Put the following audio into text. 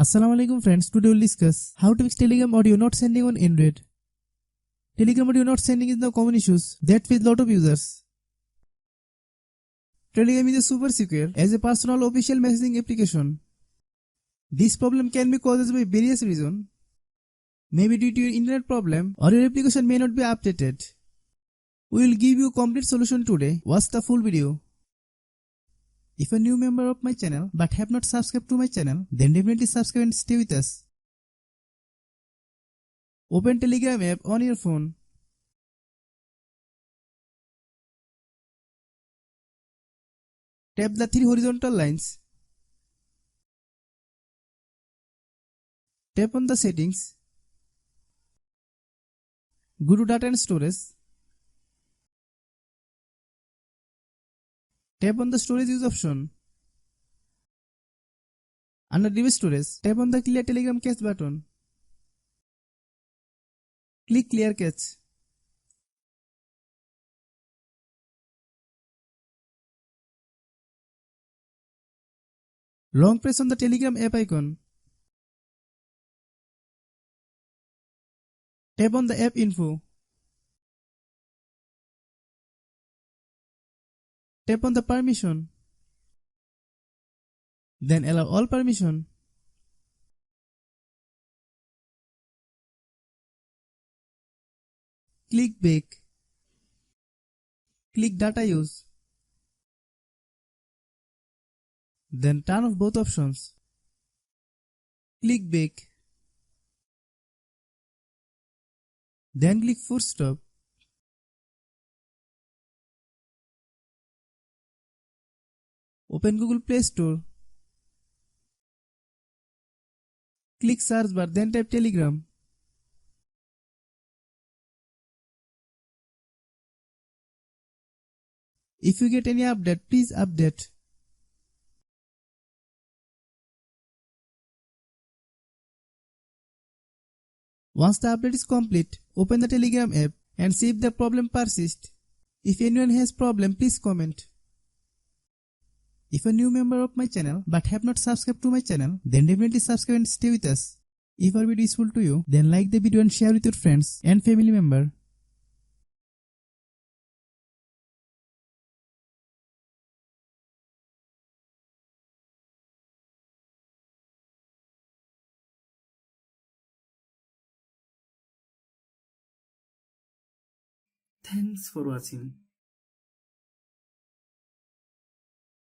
Assalamualaikum friends, today we'll discuss how to fix Telegram audio not sending on Android. Telegram audio not sending is the common issues that face lot of users. Telegram is a super secure as a personal official messaging application. This problem can be caused by various reasons. Maybe due to your internet problem or your application may not be updated. We will give you a complete solution today. Watch the full video. If you are a new member of my channel but have not subscribed to my channel, then definitely subscribe and stay with us. Open Telegram app on your phone. Tap the three horizontal lines. Tap on the settings. Go to data and storage. Tap on the storage use option. Under device storage, tap on the clear Telegram cache button. Click clear cache. Long press on the Telegram app icon. Tap on the app info. Tap on the permission. Then allow all permission. Click back. Click data use. Then turn off both options. Click back. Then click force stop. Open Google Play Store. Click search bar, then type Telegram. If you get any update, please update. Once the update is complete, open the Telegram app and see if the problem persists. If anyone has problem, please comment. If you are a new member of my channel but have not subscribed to my channel, then definitely subscribe and stay with us. If our video is useful to you, then like the video and share with your friends and family member. Thanks for watching.